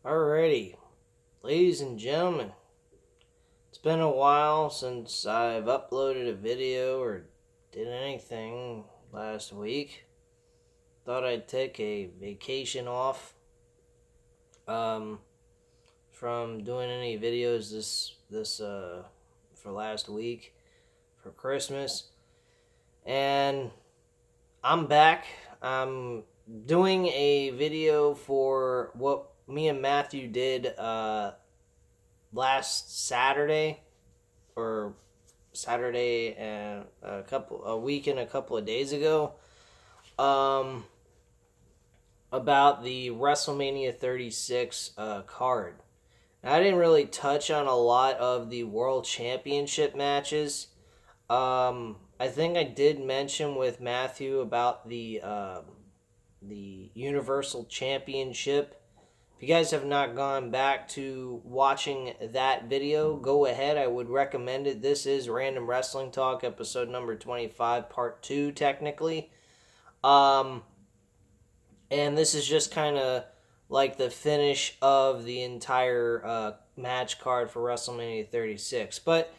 Alrighty, ladies and gentlemen, it's been a while since I've uploaded a video or did anything last week. Thought I'd take a vacation off um, from doing any videos this for last week for Christmas, and I'm back. I'm doing a video for what me and Matthew did last Saturday or Saturday and a week and a couple of days ago, um, about the WrestleMania 36 card. Now, I didn't really touch on a lot of the World Championship matches. I think I did mention with Matthew about the Universal Championship. If you guys have not gone back to watching that video, go ahead. I would recommend it. This is Random Wrestling Talk, episode number 25, part 2, technically. Um, and this is just kind of like the finish of the entire match card for WrestleMania 36. But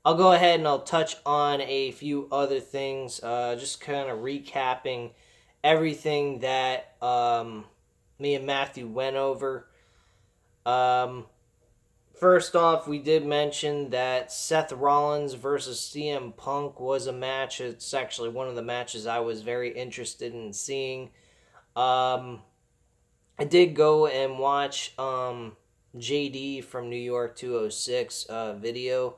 I'll go ahead and I'll touch on a few other things, just kind of recapping everything that me and Matthew went over. Um, First off, we did mention that Seth Rollins versus CM Punk was a match. It's actually one of the matches I was very interested in seeing. Um, I did go and watch JD from New York 206 video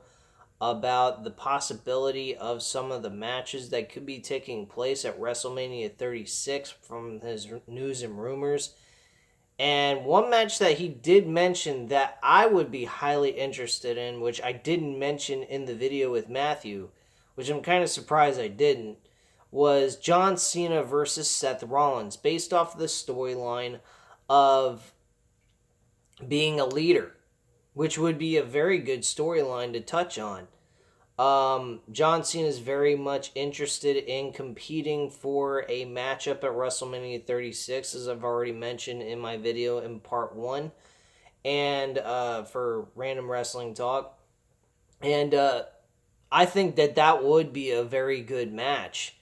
about the possibility of some of the matches that could be taking place at WrestleMania 36 from his news and rumors. And one match that he did mention that I would be highly interested in, which I didn't mention in the video with Matthew, which I'm kind of surprised I didn't, was John Cena versus Seth Rollins, based off the storyline of being a leader, which would be a very good storyline to touch on. John Cena is very much interested in competing for a matchup at WrestleMania 36, as I've already mentioned in my video in part 1, and for Random Wrestling Talk. And I think that that would be a very good match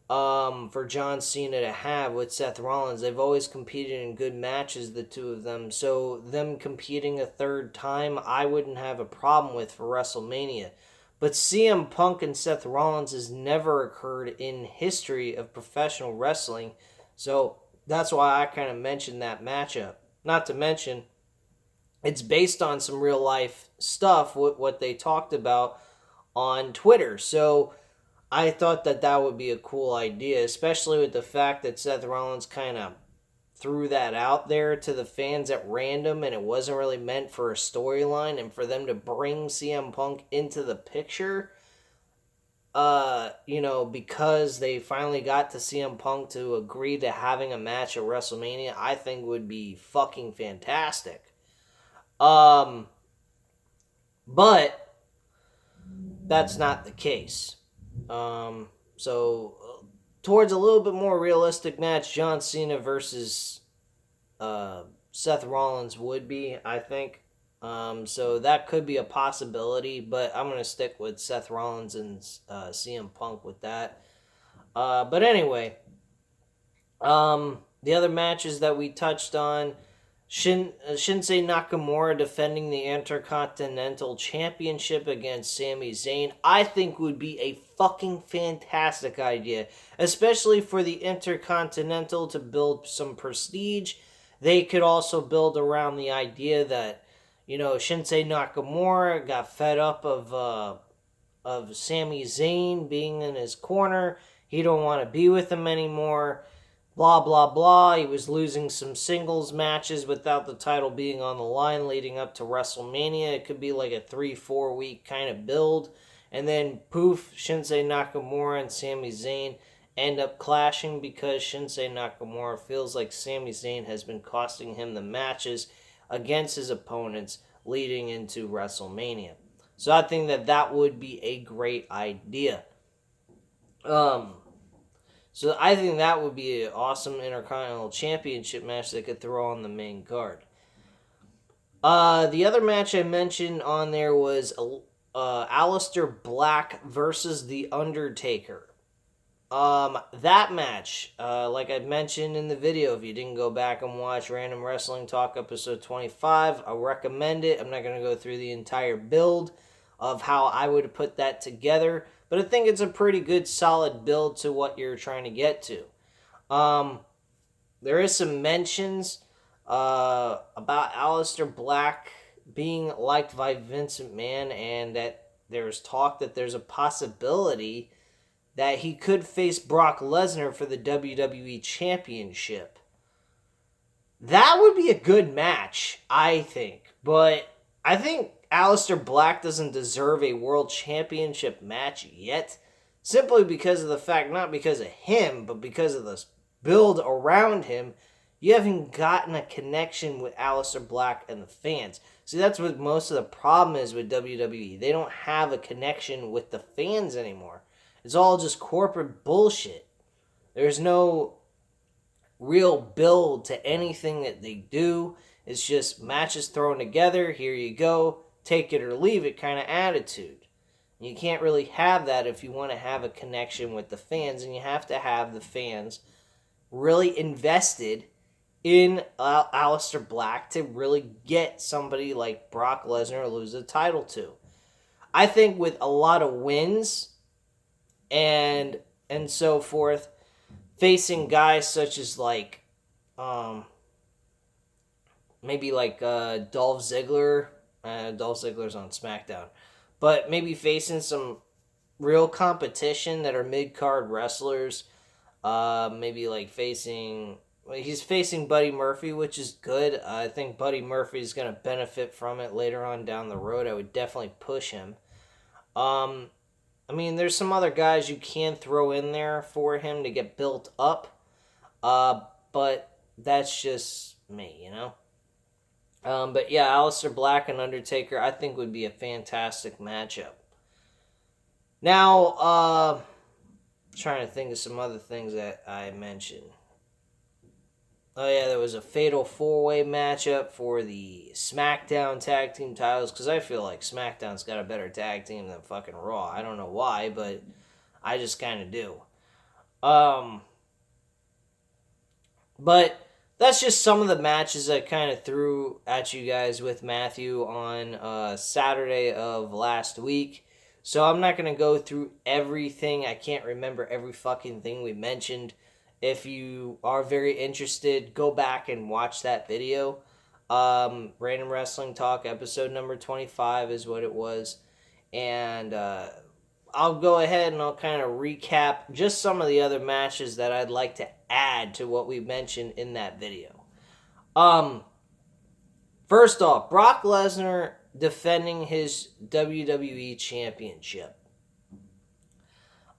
for John Cena to have with Seth Rollins. They've always competed in good matches, the two of them. So them competing a third time, I wouldn't have a problem with for WrestleMania. But CM Punk and Seth Rollins has never occurred in history of professional wrestling. So that's why I kind of mentioned that matchup. Not to mention, it's based on some real life stuff, what they talked about on Twitter. So I thought that that would be a cool idea, especially with the fact that Seth Rollins kind of threw that out there to the fans at random and it wasn't really meant for a storyline, and for them to bring CM Punk into the picture because they finally got to CM Punk to agree to having a match at WrestleMania, I think would be fucking fantastic. Um but that's not the case. Towards a little bit more realistic match, John Cena versus Seth Rollins would be, I think. So that could be a possibility, but I'm going to stick with Seth Rollins and CM Punk with that. But anyway, the other matches that we touched on, Shinsei Nakamura defending the Intercontinental Championship against Sami Zayn, I think would be a fucking fantastic idea, especially for the Intercontinental to build some prestige. They could also build around the idea that, Shinsei Nakamura got fed up of Sami Zayn being in his corner. He don't want to be with him anymore. Blah, blah, blah. He was losing some singles matches without the title being on the line leading up to WrestleMania. It could be like a 3-4 week kind of build. And then, poof, Shinsei Nakamura and Sami Zayn end up clashing because Shinsei Nakamura feels like Sami Zayn has been costing him the matches against his opponents leading into WrestleMania. So I think that that would be a great idea. So I think that would be an awesome Intercontinental Championship match they could throw on the main card. The other match I mentioned on there was Aleister Black versus The Undertaker. That match, like I mentioned in the video, if you didn't go back and watch Random Wrestling Talk episode 25, I recommend it. I'm not going to go through the entire build of how I would put that together, but I think it's a pretty good, solid build to what you're trying to get to. There is some mentions about Aleister Black being liked by Vince McMahon, and that there's talk that there's a possibility that he could face Brock Lesnar for the WWE Championship. That would be a good match, I think. But I think Aleister Black doesn't deserve a World Championship match yet. Simply because of the fact, not because of him, but because of the build around him. You haven't gotten a connection with Aleister Black and the fans. See, that's what most of the problem is with WWE. They don't have a connection with the fans anymore. It's all just corporate bullshit. There's no real build to anything that they do. It's just matches thrown together, here you go, take it or leave it kind of attitude. You can't really have that if you want to have a connection with the fans, and you have to have the fans really invested in Aleister Black to really get somebody like Brock Lesnar to lose the title to. I think with a lot of wins and so forth, facing guys such as like maybe like Dolph Ziggler. Dolph Ziggler's on SmackDown, but maybe facing some real competition that are mid-card wrestlers. Maybe like he's facing Buddy Murphy, which is good. I think Buddy Murphy is going to benefit from it later on down the road. I would definitely push him. I mean, there's some other guys you can throw in there for him to get built up. But that's just me, you know? But yeah, Aleister Black and Undertaker, I think would be a fantastic matchup. Now, trying to think of some other things that I mentioned. Oh yeah, there was a fatal 4-way matchup for the SmackDown tag team titles, because I feel like SmackDown's got a better tag team than fucking Raw. I don't know why, but I just kind of do. But that's just some of the matches I kind of threw at you guys with Matthew on Saturday of last week. So I'm not going to go through everything. I can't remember every fucking thing we mentioned. If you are very interested, go back and watch that video. Random Wrestling Talk episode number 25 is what it was. And I'll go ahead and I'll kind of recap just some of the other matches that I'd like to add to what we mentioned in that video. First off, Brock Lesnar defending his WWE Championship.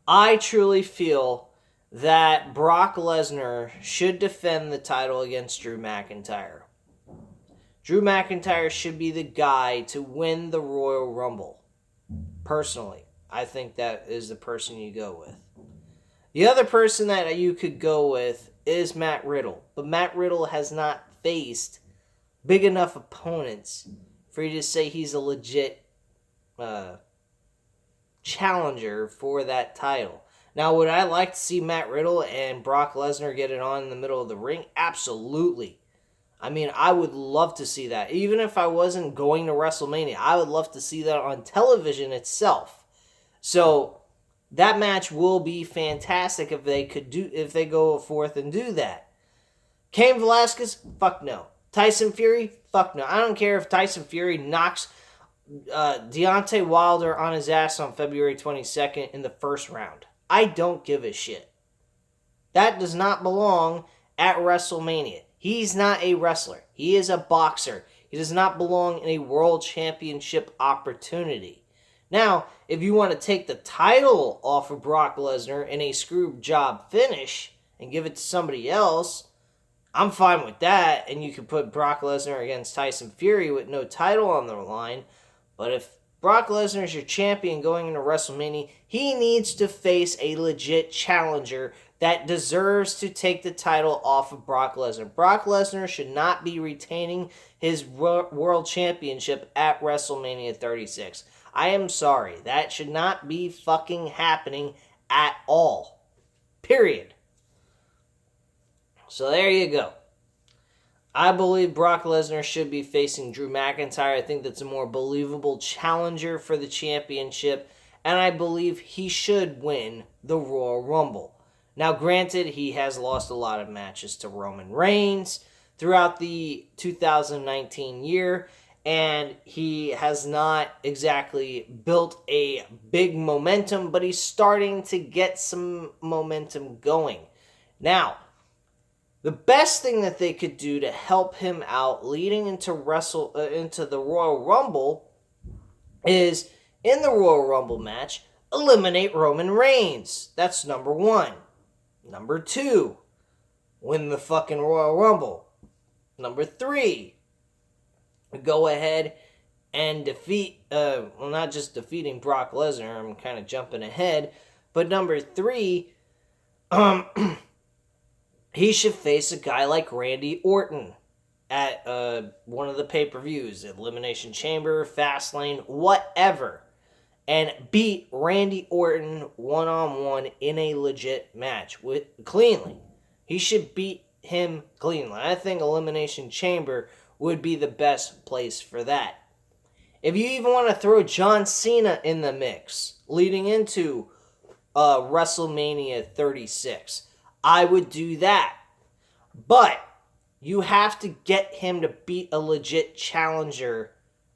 I truly feel that Brock Lesnar should defend the title against Drew McIntyre. Drew McIntyre should be the guy to win the Royal Rumble. Personally, I think that is the person you go with. The other person that you could go with is Matt Riddle. But Matt Riddle has not faced big enough opponents for you to say he's a legit challenger for that title. Now, would I like to see Matt Riddle and Brock Lesnar get it on in the middle of the ring? Absolutely. I mean, I would love to see that. Even if I wasn't going to WrestleMania, I would love to see that on television itself. So, that match will be fantastic if they go forth and do that. Cain Velasquez? Fuck no. Tyson Fury? Fuck no. I don't care if Tyson Fury knocks Deontay Wilder on his ass on February 22nd in the first round. I don't give a shit. That does not belong at WrestleMania. He's not a wrestler. He is a boxer. He does not belong in a world championship opportunity. Now, if you want to take the title off of Brock Lesnar in a screw job finish and give it to somebody else, I'm fine with that. And you can put Brock Lesnar against Tyson Fury with no title on the line. But if Brock Lesnar is your champion going into WrestleMania, he needs to face a legit challenger that deserves to take the title off of Brock Lesnar. Brock Lesnar should not be retaining his world championship at WrestleMania 36. I am sorry. That should not be fucking happening at all. Period. So there you go. I believe Brock Lesnar should be facing Drew McIntyre. I think that's a more believable challenger for the championship. And I believe he should win the Royal Rumble. Now, granted, he has lost a lot of matches to Roman Reigns throughout the 2019 year, and he has not exactly built a big momentum, but he's starting to get some momentum going. Now, the best thing that they could do to help him out leading into the Royal Rumble is, in the Royal Rumble match, eliminate Roman Reigns. That's number one. Number two, win the fucking Royal Rumble. Number three, go ahead and defeat, not just defeating Brock Lesnar, I'm kind of jumping ahead, but number three, he should face a guy like Randy Orton at one of the pay-per-views, Elimination Chamber, Fastlane, whatever, and beat Randy Orton one-on-one in a legit match cleanly. He should beat him cleanly. I think Elimination Chamber would be the best place for that. If you even want to throw John Cena in the mix leading into WrestleMania 36, I would do that. But you have to get him to beat a legit challenger,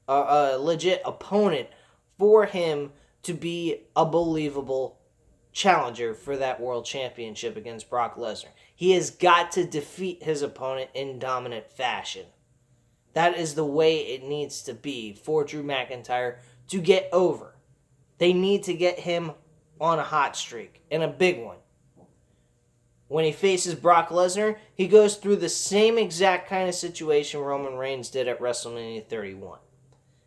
a legit opponent, for him to be a believable challenger for that world championship against Brock Lesnar. He has got to defeat his opponent in dominant fashion. That is the way it needs to be for Drew McIntyre to get over. They need to get him on a hot streak, and a big one. When he faces Brock Lesnar, he goes through the same exact kind of situation Roman Reigns did at WrestleMania 31.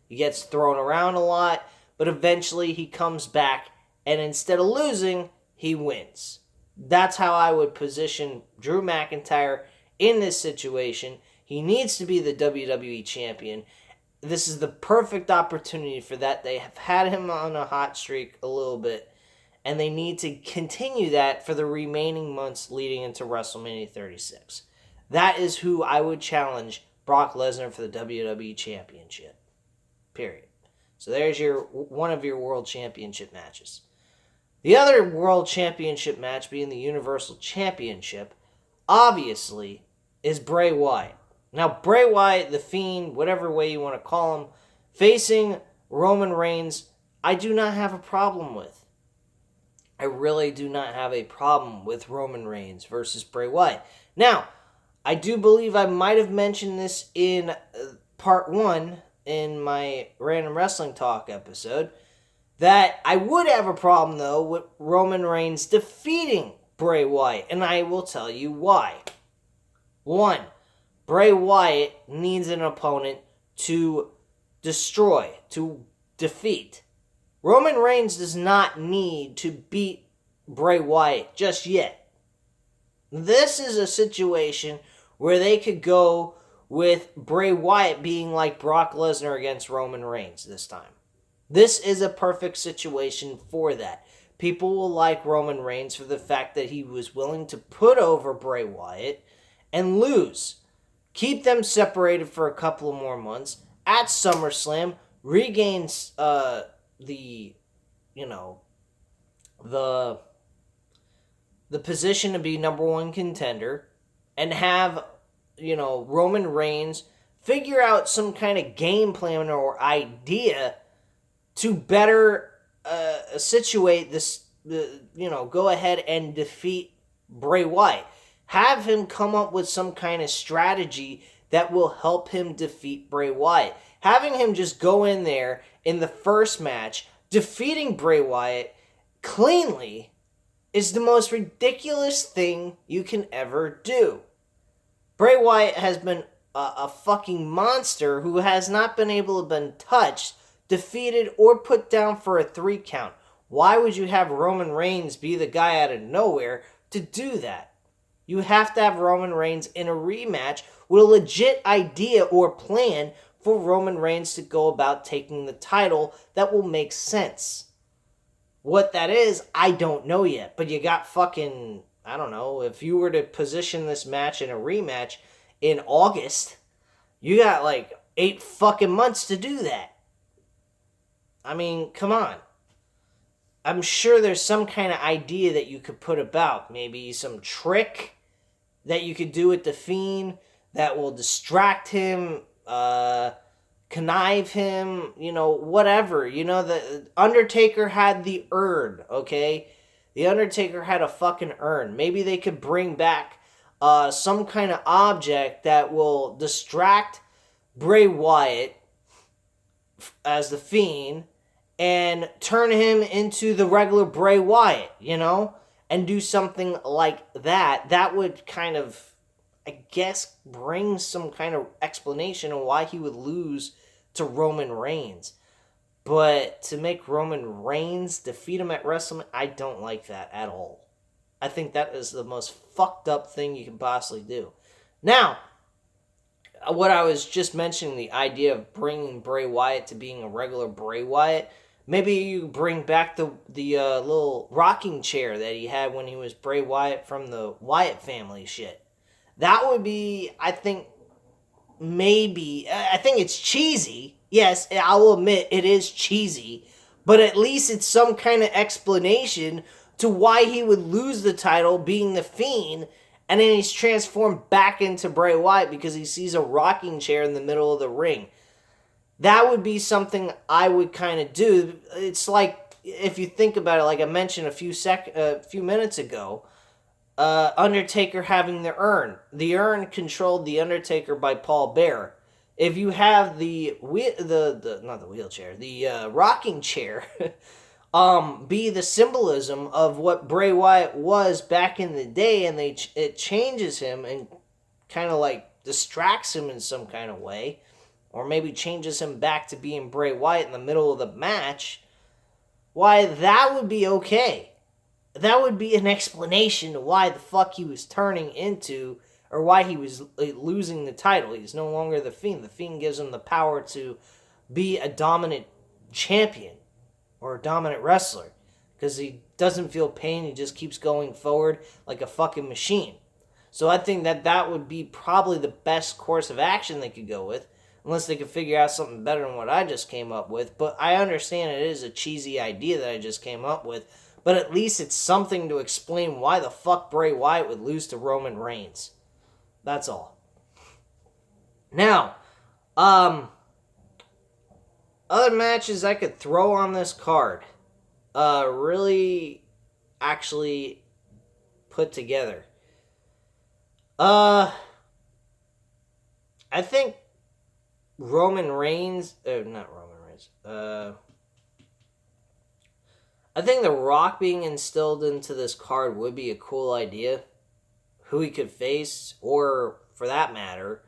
He gets thrown around a lot, but eventually he comes back, and instead of losing, he wins. That's how I would position Drew McIntyre in this situation. He needs to be the WWE champion. This is the perfect opportunity for that. They have had him on a hot streak a little bit, and they need to continue that for the remaining months leading into WrestleMania 36. That is who I would challenge Brock Lesnar for the WWE Championship. Period. So there's one of your World Championship matches. The other World Championship match, being the Universal Championship, obviously is Bray Wyatt. Now, Bray Wyatt, The Fiend, whatever way you want to call him, facing Roman Reigns, I do not have a problem with. I really do not have a problem with Roman Reigns versus Bray Wyatt. Now, I do believe I might have mentioned this in part 1 in my Random Wrestling Talk episode, that I would have a problem, though, with Roman Reigns defeating Bray Wyatt, and I will tell you why. 1, Bray Wyatt needs an opponent to destroy, to defeat. Roman Reigns does not need to beat Bray Wyatt just yet. This is a situation where they could go with Bray Wyatt being like Brock Lesnar against Roman Reigns this time. This is a perfect situation for that. People will like Roman Reigns for the fact that he was willing to put over Bray Wyatt and lose. Keep them separated for a couple of more months. At SummerSlam, regains the position to be number 1 contender, and have Roman Reigns figure out some kind of game plan or idea to better situate this, go ahead and defeat Bray Wyatt. Have him come up with some kind of strategy that will help him defeat Bray Wyatt. Having him just go in there in the first match, defeating Bray Wyatt cleanly, is the most ridiculous thing you can ever do. Bray Wyatt has been a fucking monster who has not been able to be touched, defeated, or put down for a 3 count. Why would you have Roman Reigns be the guy out of nowhere to do that. You have to have Roman Reigns in a rematch with a legit idea or plan for Roman Reigns to go about taking the title that will make sense. What that is, I don't know yet. But you got fucking, I don't know, if you were to position this match in a rematch in August, you got like 8 fucking months to do that. I mean, come on. I'm sure there's some kind of idea that you could put about. Maybe some trick that you could do with the Fiend that will distract him, connive him, whatever. The Undertaker had the urn, okay? The Undertaker had a fucking urn. Maybe they could bring back some kind of object that will distract Bray Wyatt as the Fiend and turn him into the regular Bray Wyatt, and do something like that. That would kind of, I guess, bring some kind of explanation on why he would lose to Roman Reigns. But to make Roman Reigns defeat him at WrestleMania, I don't like that at all. I think that is the most fucked up thing you can possibly do. Now, what I was just mentioning, the idea of bringing Bray Wyatt to being a regular Bray Wyatt, maybe you bring back the little rocking chair that he had when he was Bray Wyatt from the Wyatt family shit. That would be, I think, I think it's cheesy. Yes, I will admit it is cheesy. But at least it's some kind of explanation to why he would lose the title being the Fiend, and then he's transformed back into Bray Wyatt because he sees a rocking chair in the middle of the ring. That would be something I would kind of do. It's like, if you think about it, like I mentioned a few minutes ago, Undertaker having the urn. The urn controlled the Undertaker by Paul Bearer. If you have the not the wheelchair, the rocking chair, be the symbolism of what Bray Wyatt was back in the day, and it changes him and kind of like distracts him in some kind of way. Or maybe changes him back to being Bray Wyatt in the middle of the match, why, that would be okay. That would be an explanation to why the fuck he was turning into, or why he was losing the title. He's no longer the Fiend. The Fiend gives him the power to be a dominant champion, or a dominant wrestler, because he doesn't feel pain, he just keeps going forward like a fucking machine. So I think that would be probably the best course of action they could go with, unless they could figure out something better than what I just came up with. But I understand it is a cheesy idea that I just came up with. But at least it's something to explain why the fuck Bray Wyatt would lose to Roman Reigns. That's all. Now, other matches I could throw on this card. Really actually put together. I think not Roman Reigns. I think The Rock being instilled into this card would be a cool idea. Who he could face, or for that matter,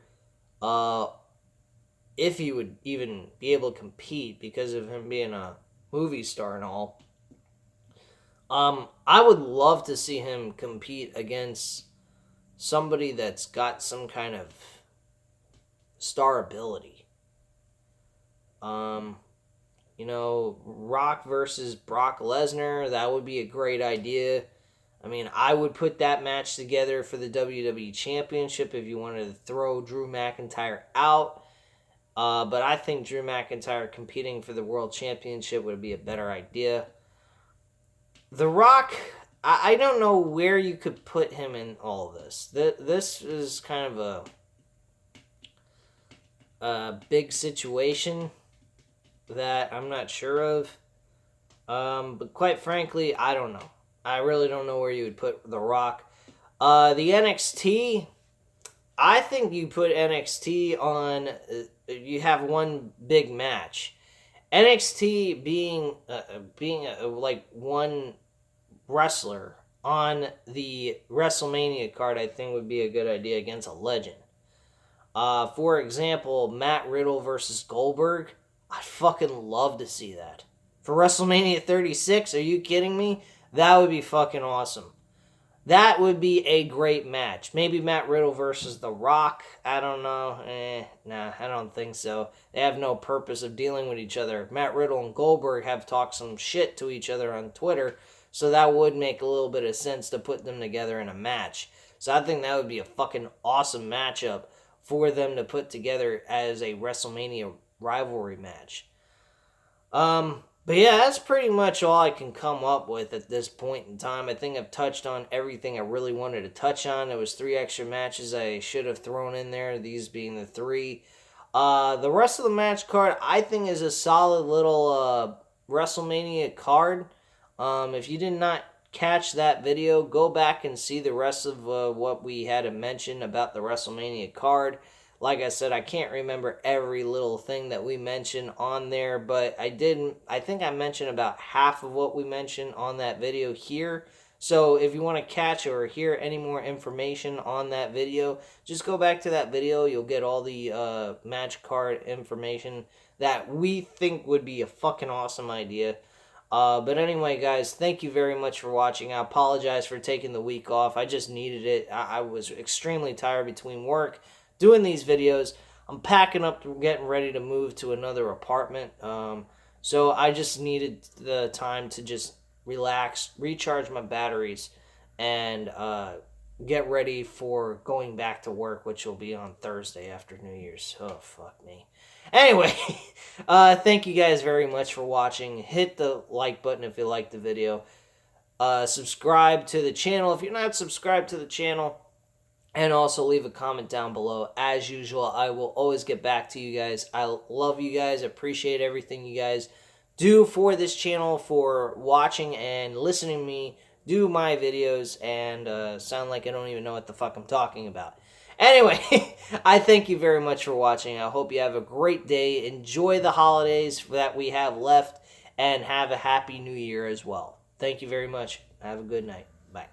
if he would even be able to compete because of him being a movie star and all. I would love to see him compete against somebody that's got some kind of star ability. Rock versus Brock Lesnar, that would be a great idea. I mean, I would put that match together for the WWE Championship if you wanted to throw Drew McIntyre out. But I think Drew McIntyre competing for the World Championship would be a better idea. The Rock, I don't know where you could put him in all of this. This is kind of a big situation that I'm not sure of. But quite frankly, I don't know. I really don't know where you would put The Rock. The NXT, I think you put NXT on, you have one big match. NXT being like one wrestler on the WrestleMania card, I think would be a good idea against a legend. For example, Matt Riddle versus Goldberg. I'd fucking love to see that. For WrestleMania 36, are you kidding me? That would be fucking awesome. That would be a great match. Maybe Matt Riddle versus The Rock. I don't know. Nah, I don't think so. They have no purpose of dealing with each other. Matt Riddle and Goldberg have talked some shit to each other on Twitter, so that would make a little bit of sense to put them together in a match. So I think that would be a fucking awesome matchup for them to put together as a WrestleMania rivalry match. But yeah, that's pretty much all I can come up with at this point in time. I think I've touched on everything I really wanted to touch on. There was 3 extra matches I should have thrown in there, these being the 3. The rest of the match card, I think, is a solid little WrestleMania card. If you did not catch that video, go back and see the rest of what we had to mention about the WrestleMania card. Like I said, I can't remember every little thing that we mentioned on there, but I think I mentioned about half of what we mentioned on that video here. So if you want to catch or hear any more information on that video, just go back to that video. You'll get all the match card information that we think would be a fucking awesome idea. But anyway, guys, thank you very much for watching. I apologize for taking the week off. I just needed it. I was extremely tired between work, doing these videos. I'm packing up, getting ready to move to another apartment. So I just needed the time to just relax, recharge my batteries, and get ready for going back to work, which will be on Thursday after New Year's. Oh, fuck me. Anyway, thank you guys very much for watching. Hit the like button if you liked the video. Subscribe to the channel if you're not subscribed to the channel. And also leave a comment down below. As usual, I will always get back to you guys. I love you guys. Appreciate everything you guys do for this channel, for watching and listening to me do my videos and sound like I don't even know what the fuck I'm talking about. Anyway, I thank you very much for watching. I hope you have a great day. Enjoy the holidays that we have left and have a happy new year as well. Thank you very much. Have a good night. Bye.